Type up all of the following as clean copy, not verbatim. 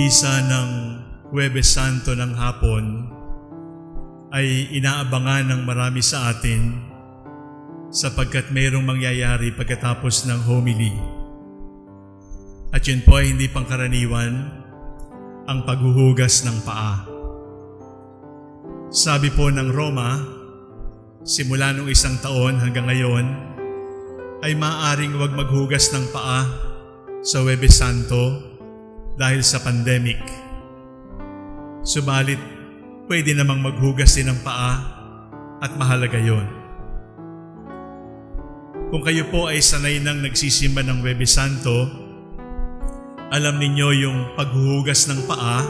misa ng Huwebes Santo ng hapon ay inaabangan ng marami sa atin sapagkat mayroong mangyayari pagkatapos ng homily. At yun po ay hindi pangkaraniwan, ang paghuhugas ng paa. Sabi po ng Roma, simula nung 1 taon hanggang ngayon, ay maaaring huwag maghugas ng paa sa Huwebes Santo dahil sa pandemic. Subalit, pwede namang maghugas din ng paa at mahalaga yon. Kung kayo po ay sanay nang nagsisimba ng Huwebes Santo, alam ninyo yung paghuhugas ng paa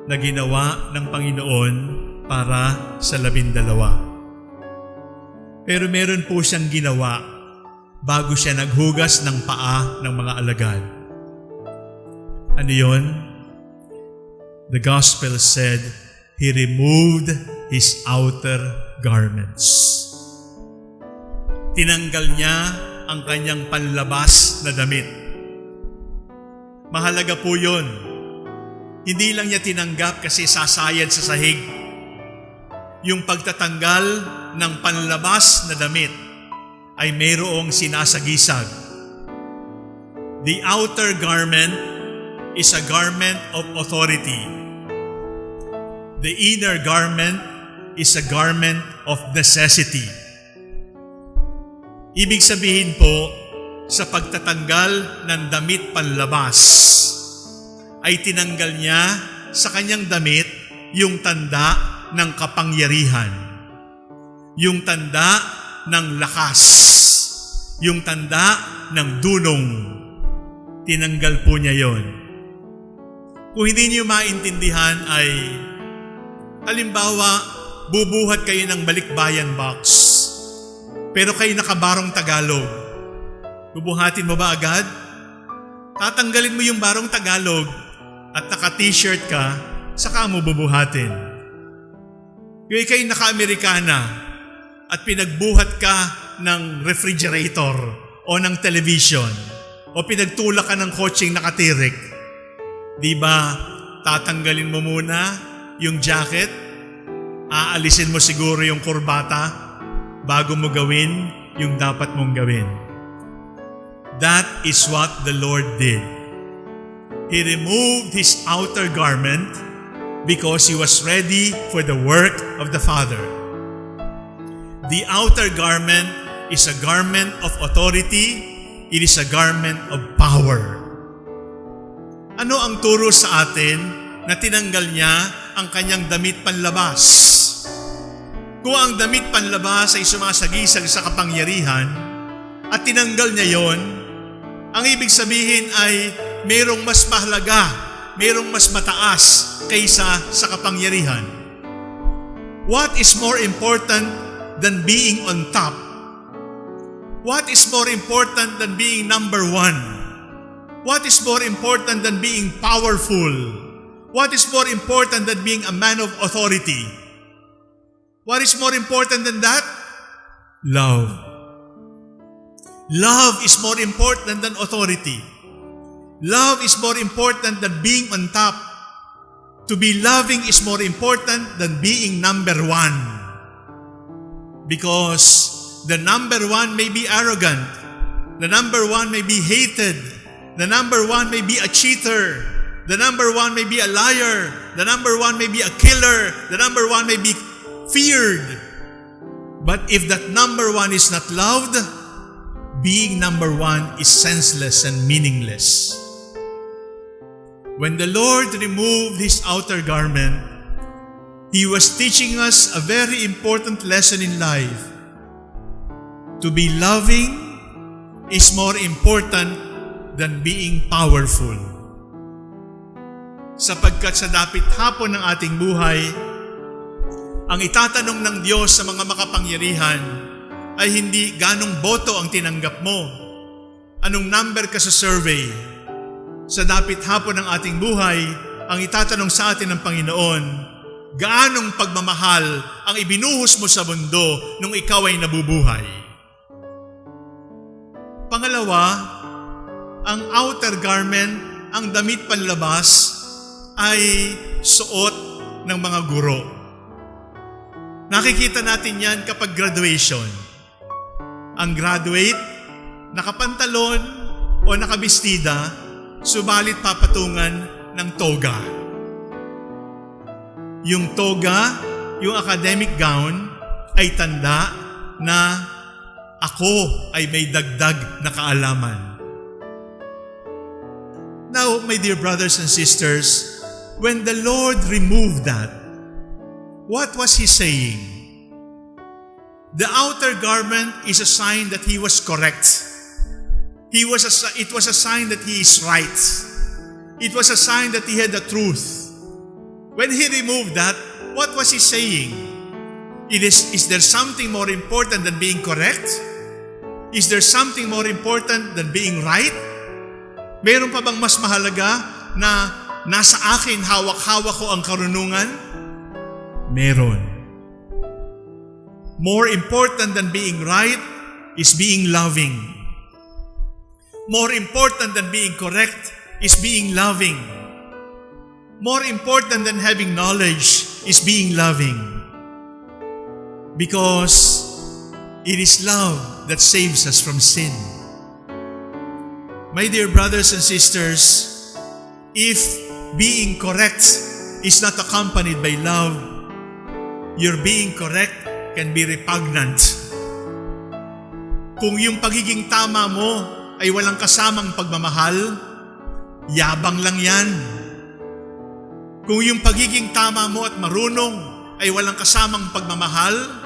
na ginawa ng Panginoon para sa 12. Pero meron po siyang ginawa bago siya naghugas ng paa ng mga alagad. Ano yun? The Gospel said, He removed His outer garments. Tinanggal niya ang kanyang panlabas na damit. Mahalaga po yun. Hindi lang niya tinanggap kasi sasayad sa sahig. Yung pagtatanggal ng panlabas na damit ay mayroong sinasagisag. The outer garment is a garment of authority. The inner garment is a garment of necessity. Ibig sabihin po, sa pagtatanggal ng damit panlabas, ay tinanggal niya sa kanyang damit yung tanda ng kapangyarihan, yung tanda ng lakas, yung tanda ng dunong. Tinanggal po niya yon. Kung hindi niyo maintindihan ay, halimbawa, bubuhat kayo ng balikbayan box, pero kayo nakabarong Tagalog. Bubuhatin mo ba agad? Tatanggalin mo yung barong Tagalog at naka-t-shirt ka, saka mo bubuhatin. Yung ikay naka-Amerikana at pinagbuhat ka ng refrigerator o ng television o pinagtulak ka ng kotseng nakatirik, di ba tatanggalin mo muna yung jacket, aalisin mo siguro yung kurbata bago mo gawin yung dapat mong gawin. That is what the Lord did. He removed His outer garment because He was ready for the work of the Father. The outer garment is a garment of authority. It is a garment of power. Ano ang turo sa atin na tinanggal niya ang kanyang damit panlabas? Kung ang damit panlabas ay sumasagisag sa kapangyarihan at tinanggal niya yon, ang ibig sabihin ay mayroong mas mahalaga, mayroong mas mataas kaysa sa kapangyarihan. What is more important than being on top? What is more important than being number one? What is more important than being powerful? What is more important than being a man of authority? What is more important than that? Love. Love is more important than authority. Love is more important than being on top. To be loving is more important than being number one. Because the number one may be arrogant. The number one may be hated. The number one may be a cheater. The number one may be a liar. The number one may be a killer. The number one may be feared. But if that number one is not loved, being number one is senseless and meaningless. When the Lord removed His outer garment, He was teaching us a very important lesson in life. To be loving is more important than being powerful. Sapagkat sa dapit hapon ng ating buhay, ang itatanong ng Diyos sa mga makapangyarihan ay hindi ganong boto ang tinanggap mo. Anong number ka sa survey? Sa dapit hapon ng ating buhay, ang itatanong sa atin ng Panginoon, gaanong pagmamahal ang ibinuhos mo sa mundo nung ikaw ay nabubuhay? Pangalawa, ang outer garment, ang damit panlabas, ay suot ng mga guro. Nakikita natin yan kapag graduation. Ang graduate, nakapantalon o nakabistida, subalit papatungan ng toga. Yung toga, yung academic gown, ay tanda na ako ay may dagdag na kaalaman. Now, my dear brothers and sisters, when the Lord removed that, what was He saying? The outer garment is a sign that He was correct. It was a sign that He is right. It was a sign that He had the truth. When He removed that, what was He saying? Is there something more important than being correct? Is there something more important than being right? Meron pa bang mas mahalaga na nasa akin hawak-hawak ko ang karunungan? Meron. More important than being right is being loving. More important than being correct is being loving. More important than having knowledge is being loving. Because it is love that saves us from sin. My dear brothers and sisters, if being correct is not accompanied by love, your being correct can be repugnant. Kung yung pagiging tama mo ay walang kasamang pagmamahal, yabang lang yan. Kung yung pagiging tama mo at marunong ay walang kasamang pagmamahal,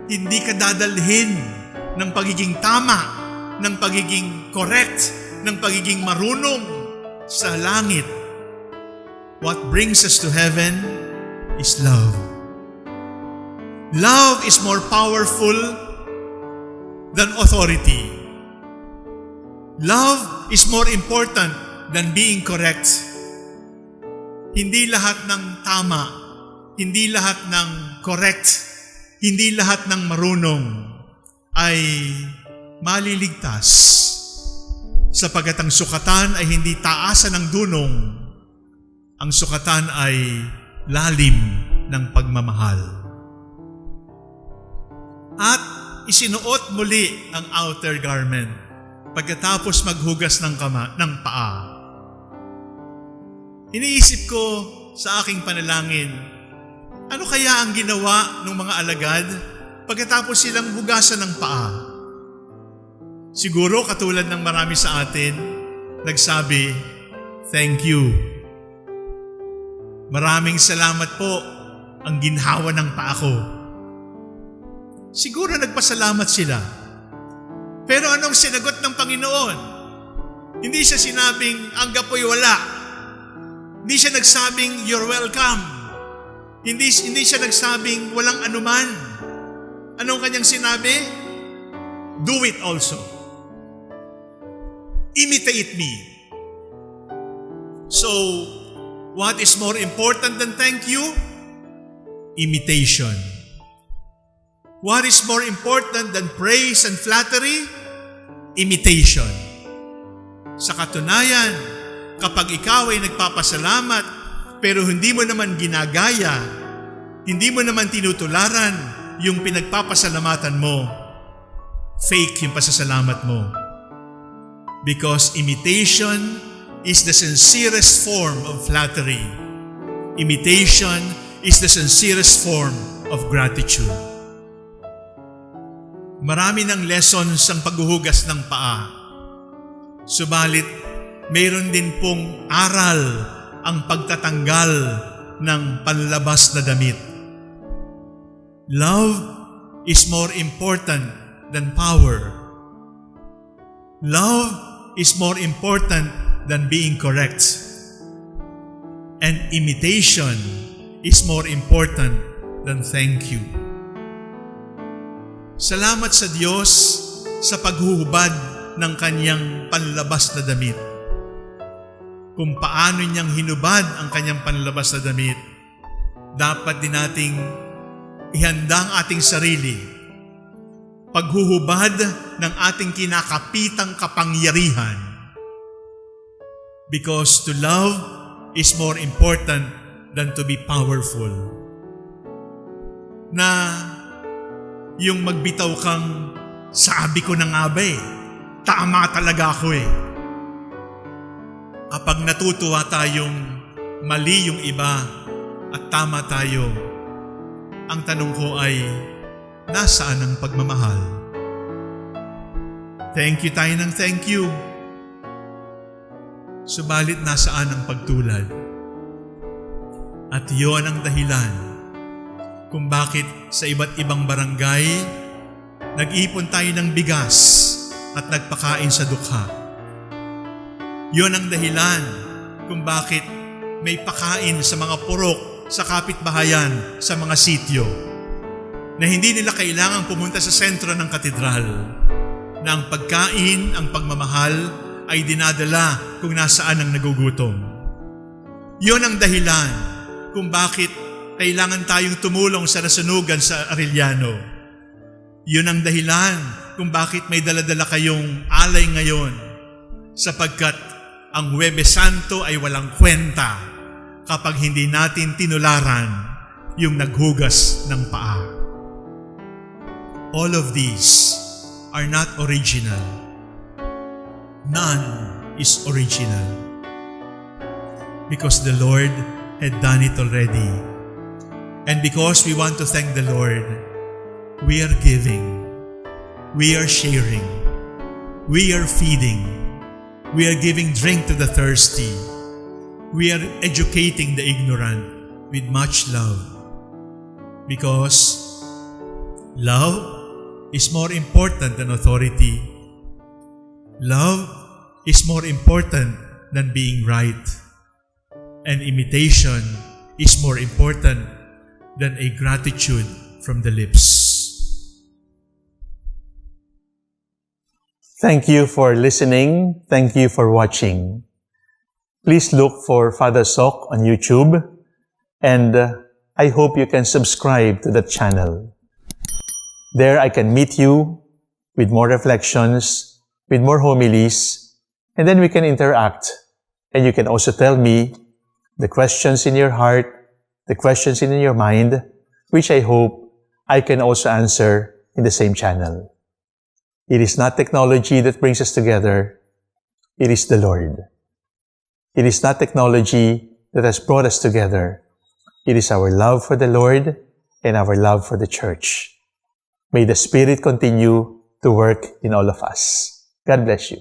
hindi ka dadalhin ng pagiging tama, ng pagiging correct, ng pagiging marunong sa langit. What brings us to heaven is love. Love is more powerful than authority. Love is more important than being correct. Hindi lahat ng tama, hindi lahat ng correct, hindi lahat ng marunong ay maliligtas, sapagkat ang sukatan ay hindi taasan ng dunong, ang sukatan ay lalim ng pagmamahal. At isinuot muli ang outer garment pagkatapos maghugas ng paa. Iniisip ko sa aking panalangin, ano kaya ang ginawa ng mga alagad pagkatapos silang hugasan ng paa? Siguro katulad ng marami sa atin, nagsabi, "Thank you. Maraming salamat po ang ginhawa ng paa ko." Siguro nagpasalamat sila. Pero anong sinagot ng Panginoon? Hindi siya sinabing, "Ang gapoy wala." Hindi siya nagsabing, "You're welcome." Hindi siya nagsabing, "Walang anuman." Anong kanyang sinabi? "Do it also. Imitate me." So, what is more important than thank you? Imitation. What is more important than praise and flattery? Imitation. Sa katunayan, kapag ikaw ay nagpapasalamat, pero hindi mo naman ginagaya, hindi mo naman tinutularan yung pinagpapasalamatan mo, fake yung pasasalamat mo. Because imitation is the sincerest form of flattery. Imitation is the sincerest form of gratitude. Marami ng lessons ang paghuhugas ng paa. Subalit, mayroon din pong aral ang pagtatanggal ng panlabas na damit. Love is more important than power. Love is more important than being correct. And imitation is more important than thank you. Salamat sa Diyos sa paghuhubad ng kanyang panlabas na damit. Kung paano niyang hinubad ang kanyang panlabas na damit, dapat din nating ihanda ang ating sarili. Paghuhubad ng ating kinakapitang kapangyarihan. Because to love is more important than to be powerful. Na yung magbitaw kang, sabi ko na nga ba tama talaga ako Kapag natutuwa tayong mali yung iba at tama tayo, ang tanong ko ay, nasaan ang pagmamahal? Thank you tayo ng thank you. Subalit nasaan ang pagtulad? At yun ang dahilan kung bakit sa iba't ibang barangay, nag-ipon tayo ng bigas at nagpakain sa dukha. Yun ang dahilan kung bakit may pakain sa mga purok sa kapitbahayan sa mga sityo na hindi nila kailangang pumunta sa sentro ng katedral, na ang pagkain, ang pagmamahal ay dinadala kung nasaan ang nagugutom. Yun ang dahilan kung bakit kailangan tayong tumulong sa nasunugan sa Arellano. Yun ang dahilan kung bakit may daladala kayong alay ngayon, sapagkat ang Huwebes Santo ay walang kwenta kapag hindi natin tinularan yung naghugas ng paa. All of these are not original. None is original. Because the Lord had done it already. And because we want to thank the Lord, we are giving, we are sharing, we are feeding, we are giving drink to the thirsty, we are educating the ignorant with much love. Because love is more important than authority. Love is more important than being right. And imitation is more important than a gratitude from the lips. Thank you for listening. Thank you for watching. Please look for Father Sok on YouTube, and I hope you can subscribe to that channel. There I can meet you with more reflections, with more homilies, and then we can interact. And you can also tell me the questions in your heart, the questions in your mind, which I hope I can also answer in the same channel. It is not technology that brings us together. It is the Lord. It is not technology that has brought us together. It is our love for the Lord and our love for the Church. May the Spirit continue to work in all of us. God bless you.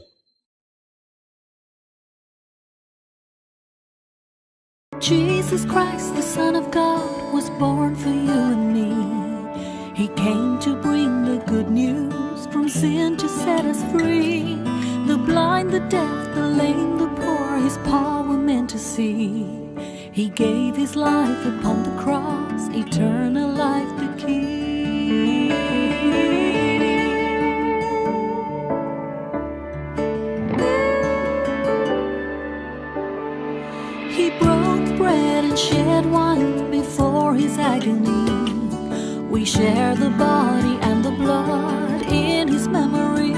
Jesus Christ, the Son of God, was born for you and me. He came to bring the good news, from sin to set us free. The blind, the deaf, the lame, the poor, His power meant to see. He gave His life upon the cross, eternal life the key. He broke bread and shed wine before His agony. We share the body and the blood in His memory.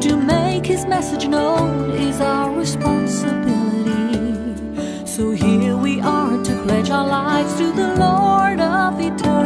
To make His message known is our responsibility. So here we are to pledge our lives to the Lord of eternity.